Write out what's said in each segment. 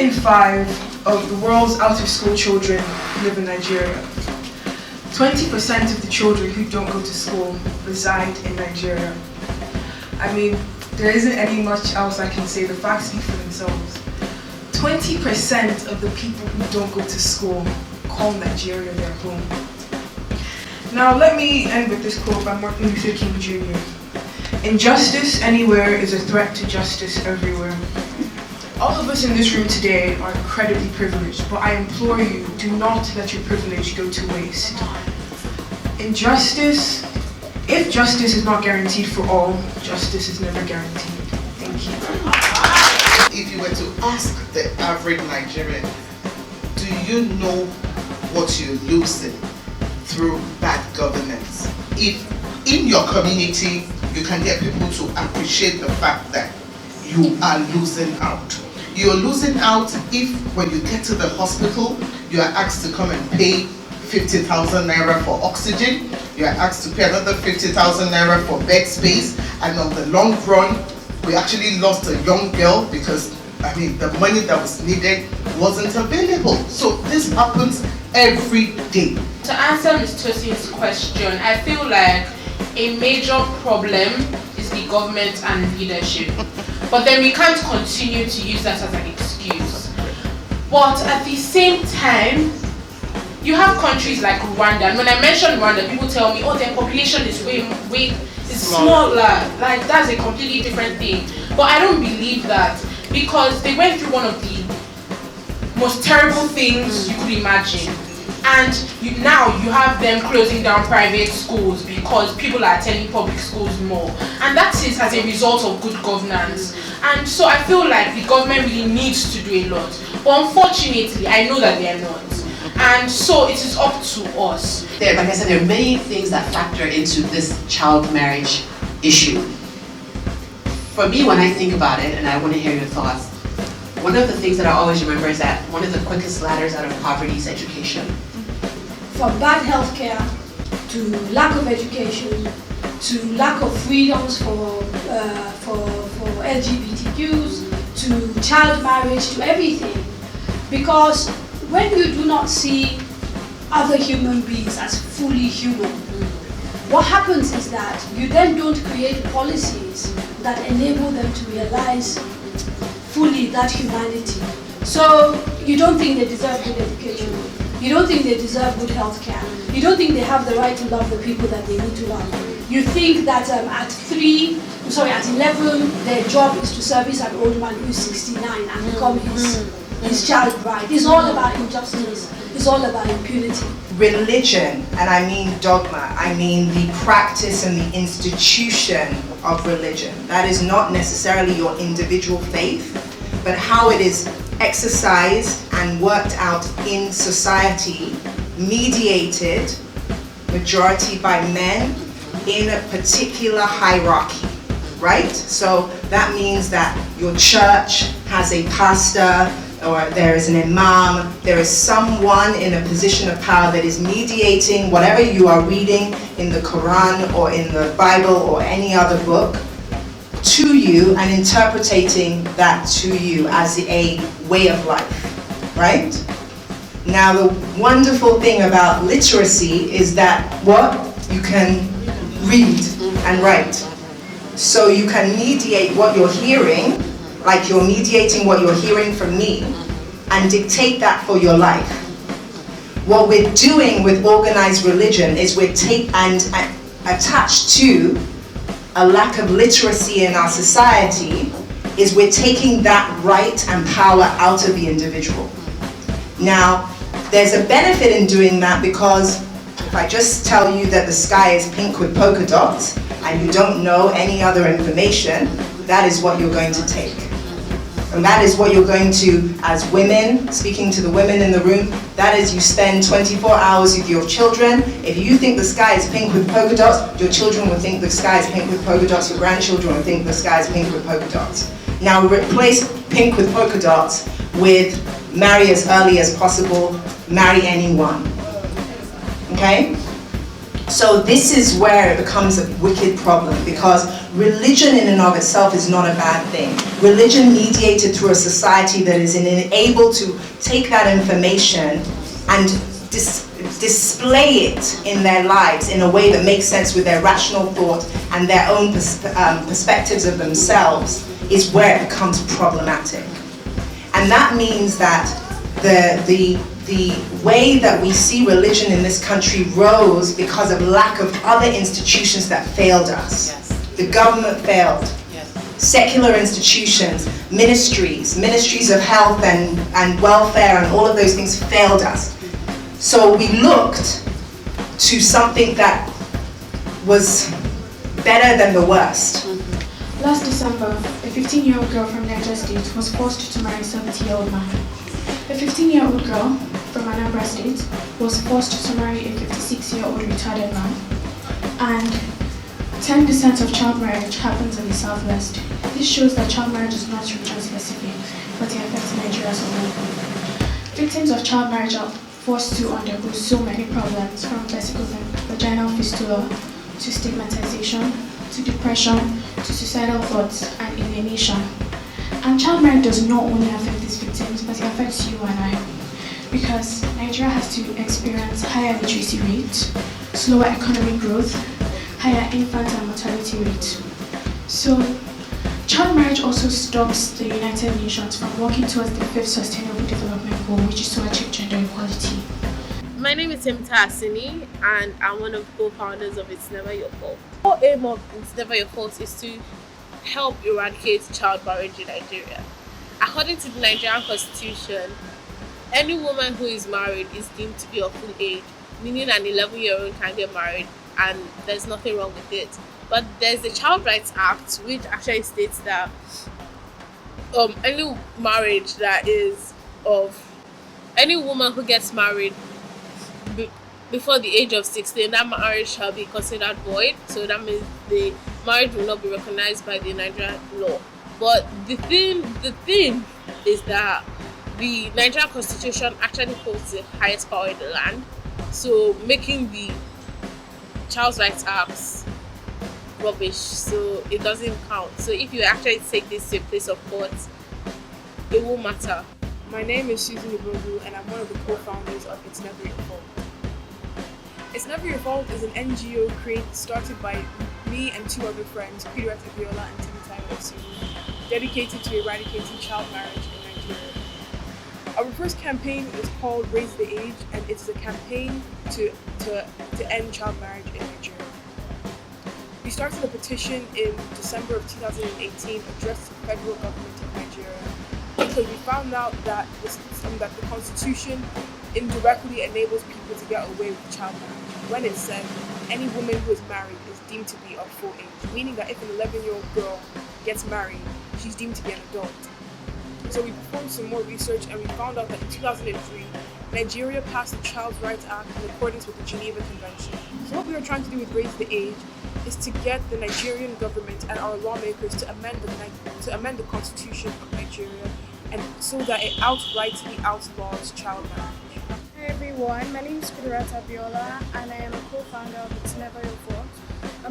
in 5 of the world's out-of-school children live in Nigeria. 20% of the children who don't go to school reside in Nigeria. I mean, there isn't any much else I can say. The facts speak for themselves. 20% of the people who don't go to school call Nigeria their home. Now let me end with this quote by Martin Luther King Jr. Injustice anywhere is a threat to justice everywhere. All of us in this room today are incredibly privileged, but I implore you, do not let your privilege go to waste. Injustice, if justice is not guaranteed for all, justice is never guaranteed. Thank you. If you were to ask the average Nigerian, do you know what you're losing through bad governance? If in your community you can get people to appreciate the fact that you are losing out. You're losing out if when you get to the hospital, you are asked to come and pay 50,000 naira for oxygen, you are asked to pay another 50,000 naira for bed space, and on the long run, we actually lost a young girl because, I mean, the money that was needed wasn't available. So this happens every day. To answer Ms. Tosin's question, I feel like a major problem is the government and leadership. But then we can't continue to use that as an excuse. But at the same time, you have countries like Rwanda, and when I mention Rwanda, people tell me, oh, their population is way smaller. Like, that's a completely different thing. But I don't believe that, because they went through one of the most terrible things you could imagine. And now you have them closing down private schools because people are attending public schools more. And that is as a result of good governance. And so I feel like the government really needs to do a lot. But unfortunately, I know that they are not. And so it is up to us. Like I said, there are many things that factor into this child marriage issue. For me, when I think about it, and I want to hear your thoughts, one of the things that I always remember is that one of the quickest ladders out of poverty is education. From bad healthcare to lack of education to lack of freedoms for LGBTQs to child marriage to everything. Because when you do not see other human beings as fully human, what happens is that you then don't create policies that enable them to realize fully that humanity. So you don't think they deserve good education. You don't think they deserve good health care. You don't think they have the right to love the people that they need to love. You think that at 11, their job is to service an old man who is 69 and become his child bride. It's all about injustice. It's all about impunity. Religion, and I mean dogma, I mean the practice and the institution of religion. That is not necessarily your individual faith, but how it is exercised and worked out in society, mediated, majority by men, in a particular hierarchy, right? So that means that your church has a pastor, or there is an imam, there is someone in a position of power that is mediating whatever you are reading in the Quran or in the Bible or any other book to you and interpreting that to you as a way of life, right? Now the wonderful thing about literacy is that you can read and write. So you can mediate what you're hearing, like you're mediating what you're hearing from me, and dictate that for your life. What we're doing with organized religion is attached to a lack of literacy in our society, is we're taking that right and power out of the individual. Now, there's a benefit in doing that, because if I just tell you that the sky is pink with polka dots and you don't know any other information, that is what you're going to take. And that is what you're going to, as women, speaking to the women in the room, that is, you spend 24 hours with your children. If you think the sky is pink with polka dots, your children will think the sky is pink with polka dots, your grandchildren will think the sky is pink with polka dots. Now replace pink with polka dots with marry as early as possible, marry anyone. Okay? So this is where it becomes a wicked problem, because religion in and of itself is not a bad thing. Religion mediated through a society that is able to take that information and display it in their lives in a way that makes sense with their rational thought and their own perspectives of themselves, is where it becomes problematic. And that means that the way that we see religion in this country rose because of lack of other institutions that failed us. Yes. The government failed. Yes. Secular institutions, ministries of health and welfare and all of those things failed us. So we looked to something that was better than the worst. Last December, a 15-year-old girl from Niger State was forced to marry a 70-year-old man. A 15-year-old girl from Anambra State was forced to marry a 56-year-old retarded man. And 10% of child marriage happens in the Southwest. This shows that child marriage is not region-specific, but it affects Nigeria as a whole. Victims of child marriage are forced to undergo so many problems, from vaginal fistula to stigmatization, to depression, to suicidal thoughts and alienation. And child marriage does not only affect these victims, but it affects you and I. Because Nigeria has to experience higher literacy rates, slower economic growth, higher infant and mortality rate. So, child marriage also stops the United Nations from working towards the 5th Sustainable Development Goal, which is to achieve gender equality. My name is Timta Asini, and I'm one of the co-founders of It's Never Your Fault. The whole aim of It's Never Your Fault is to help eradicate child marriage in Nigeria. According to the Nigerian Constitution, any woman who is married is deemed to be of full age, meaning an 11-year-old can get married and there's nothing wrong with it. But there's the Child Rights Act, which actually states that any marriage that is of any woman who gets married before the age of 16, that marriage shall be considered void. So that means the marriage will not be recognized by the Nigerian law. But the thing is that the Nigerian Constitution actually holds the highest power in the land, so making the Child Rights Acts rubbish, so it doesn't count. So if you actually take this to a place of court, it won't matter. My name is Susan Ibogu, and I'm one of the co-founders of It's Never Your Fault. It's Never Your Fault is an NGO started by me and two other friends, Kadaria and Timothy, dedicated to eradicating child marriage in Nigeria. Our first campaign is called Raise the Age, and it's a campaign to end child marriage in Nigeria. We started a petition in December of 2018 addressed to the federal government of Nigeria, because we found out that the Constitution indirectly enables people to get away with child marriage when it said any woman who is married is deemed to be of full age, meaning that if an 11-year-old girl gets married, she's deemed to be an adult. So we performed some more research, and we found out that in 2003, Nigeria passed the Child Rights Act in accordance with the Geneva Convention. So what we are trying to do with Raise the Age is to get the Nigerian government and our lawmakers to amend the Constitution of Nigeria, and so that it outrightly outlaws child marriage. Hi everyone, my name is Kadaria, and I am a co-founder of It's Never Your Fault.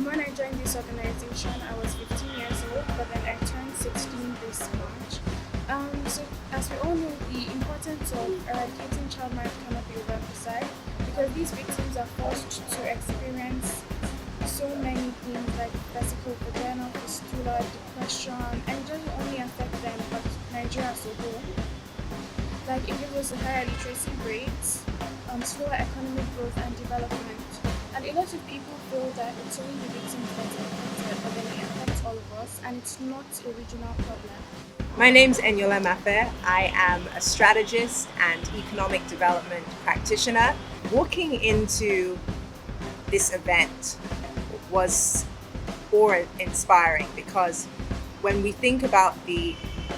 When I joined this organization, I was 15 years old, but then I turned 16 this March. So as we all know, the importance of eradicating child marriage cannot be overemphasized, because these victims are forced to experience so many things like vaginal fistula, depression, and it doesn't only affect them but Nigeria as a whole. Like it gives us a higher literacy rates, slower economic growth and development. And a lot of people feel that it's only the victims that are affected, but then it affects all of us, and it's not a regional problem. My name's Eniola Mafe. I am a strategist and economic development practitioner. Walking into this event was awe-inspiring, because when we think about the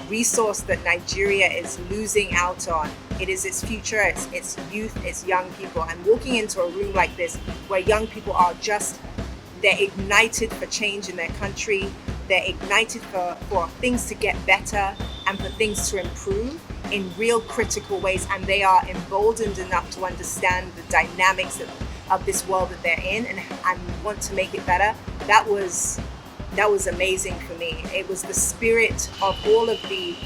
resource that Nigeria is losing out on, it is its future, its youth, its young people. And walking into a room like this where young people are they're ignited for change in their country, they're ignited for things to get better and for things to improve in real critical ways, and they are emboldened enough to understand the dynamics of this world that they're in and want to make it better. That was amazing for me. It was the spirit of all of the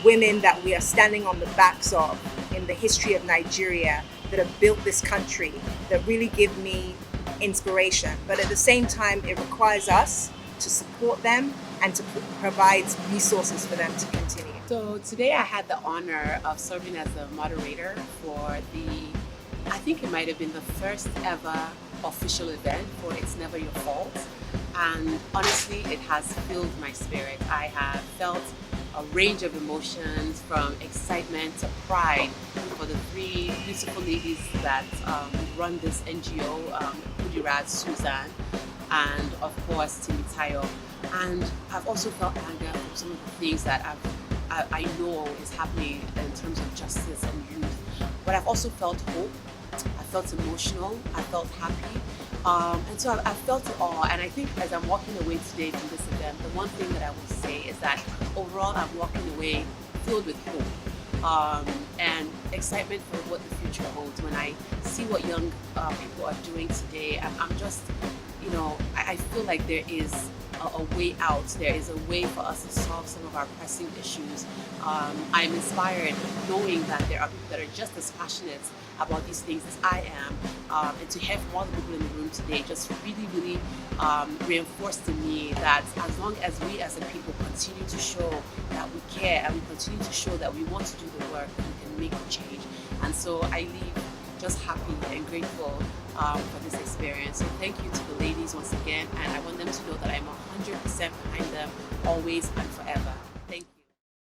women that we are standing on the backs of in the history of Nigeria that have built this country that really give me inspiration. But at the same time, it requires us to support them and to provide resources for them to continue. So today I had the honor of serving as the moderator for I think it might have been the first ever official event for It's Never Your Fault. And honestly, it has filled my spirit. I have felt a range of emotions, from excitement to pride for the three beautiful ladies that run this NGO, Kadaria, Susan, and of course Timitayo. And I've also felt anger for some of the things that I know is happening in terms of justice and youth. But I've also felt hope. I felt emotional. I felt happy. And so I felt it all. And I think as I'm walking away today from this event, the one thing that I will say is that overall I'm walking away filled with hope and excitement for what the future holds. When I see what young people are doing today, I'm just, I feel like there is a way out. There is a way for us to solve some of our pressing issues. I'm inspired knowing that there are people that are just as passionate about these things as I am, and to hear from all the people in the room today just really reinforced to me that as long as we as a people continue to show that we care and we continue to show that we want to do the work, we can make the change. And so I leave just happy and grateful for this experience. So thank you to the ladies once again, and I want them to know that I'm 100% behind them, always and forever.